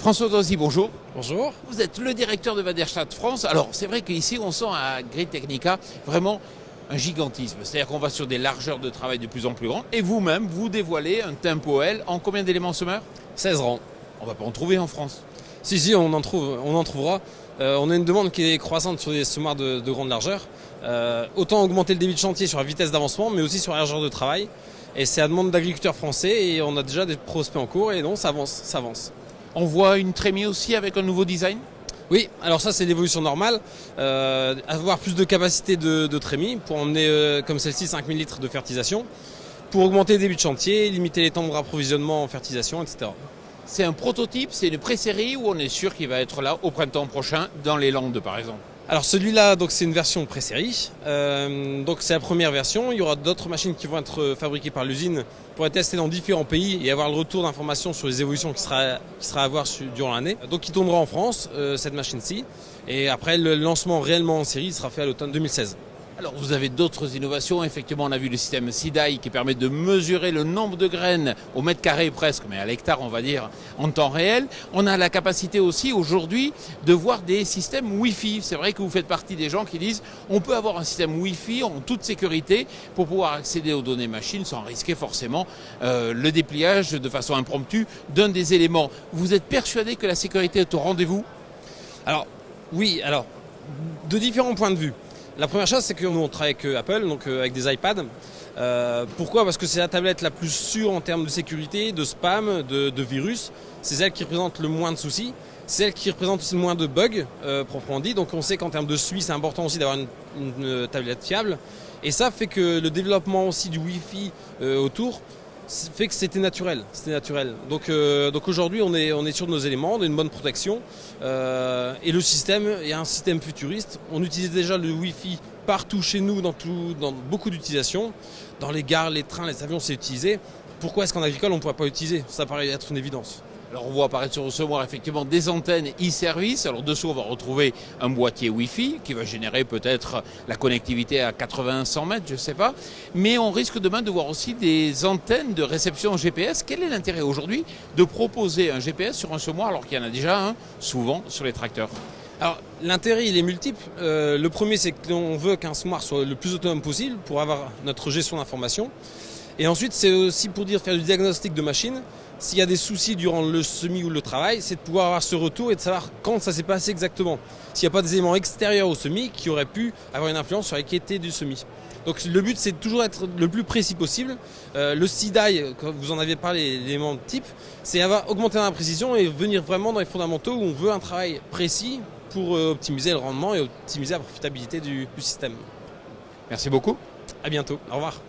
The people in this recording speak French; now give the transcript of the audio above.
François Doisy, bonjour. Bonjour. Vous êtes le directeur de Waderstadt France. Alors, c'est vrai qu'ici, on sent à Grid Technica vraiment un gigantisme. C'est-à-dire qu'on va sur des largeurs de travail de plus en plus grandes. Et vous-même, vous dévoilez un Tempo L en combien d'éléments semeurs? 16 rangs. On ne va pas en trouver en France. Si, on en trouvera. On a une demande qui est croissante sur des semoirs de grande largeur. Autant augmenter le débit de chantier sur la vitesse d'avancement, mais aussi sur la largeur de travail. Et c'est à demande d'agriculteurs français et on a déjà des prospects en cours et non, ça avance. On voit une trémie aussi avec un nouveau design? Oui, alors ça c'est l'évolution normale. Avoir plus de capacité de trémie pour emmener comme celle-ci 5000 litres de fertilisation, pour augmenter le débit de chantier, limiter les temps de rapprovisionnement en fertilisation, etc. C'est un prototype, c'est une pré-série où on est sûr qu'il va être là au printemps prochain dans les Landes par exemple? Alors celui-là, donc c'est une version pré-série. Donc c'est la première version. Il y aura d'autres machines qui vont être fabriquées par l'usine pour être testées dans différents pays et avoir le retour d'informations sur les évolutions qui sera à voir durant l'année. Donc il tombera en France cette machine-ci. Et après le lancement réellement en série sera fait à l'automne 2016. Alors vous avez d'autres innovations, effectivement on a vu le système SIDAI qui permet de mesurer le nombre de graines au mètre carré presque, mais à l'hectare on va dire en temps réel. On a la capacité aussi aujourd'hui de voir des systèmes Wi-Fi. C'est vrai que vous faites partie des gens qui disent on peut avoir un système Wi-Fi en toute sécurité pour pouvoir accéder aux données machines sans risquer forcément le dépliage de façon impromptue d'un des éléments. Vous êtes persuadé que la sécurité est au rendez-vous? Alors oui, de différents points de vue. La première chose, c'est que nous on travaille avec Apple, donc avec des iPads. Pourquoi? Parce que c'est la tablette la plus sûre en termes de sécurité, de spam, de virus. C'est celle qui représente le moins de soucis. C'est celle qui représente aussi le moins de bugs, proprement dit. Donc on sait qu'en termes de suivi, c'est important aussi d'avoir une tablette fiable. Et ça fait que le développement aussi du Wi-Fi autour fait que c'était naturel. Donc aujourd'hui, on est sûr de nos éléments, on a une bonne protection. Et le système est un système futuriste. On utilise déjà le Wi-Fi partout chez nous, dans beaucoup d'utilisations. Dans les gares, les trains, les avions, c'est utilisé. Pourquoi est-ce qu'en agricole, on ne pourrait pas l'utiliser? Ça paraît être une évidence. Alors on voit apparaître sur le semoir effectivement des antennes e-service. Alors dessous on va retrouver un boîtier Wi-Fi qui va générer peut-être la connectivité à 80-100 mètres, je ne sais pas. Mais on risque demain de voir aussi des antennes de réception GPS. Quel est l'intérêt aujourd'hui de proposer un GPS sur un semoir alors qu'il y en a déjà un souvent sur les tracteurs? Alors l'intérêt il est multiple. Le premier c'est qu'on veut qu'un semoir soit le plus autonome possible pour avoir notre gestion d'information. Et ensuite c'est aussi pour faire du diagnostic de machine. S'il y a des soucis durant le semis ou le travail, c'est de pouvoir avoir ce retour et de savoir quand ça s'est passé exactement. S'il n'y a pas des éléments extérieurs au semis qui auraient pu avoir une influence sur la qualité du semis. Donc le but c'est de toujours être le plus précis possible. Le SIDAI, comme vous en avez parlé, l'élément de type, c'est augmenter la précision et venir vraiment dans les fondamentaux où on veut un travail précis pour optimiser le rendement et optimiser la profitabilité du système. Merci beaucoup. À bientôt. Au revoir.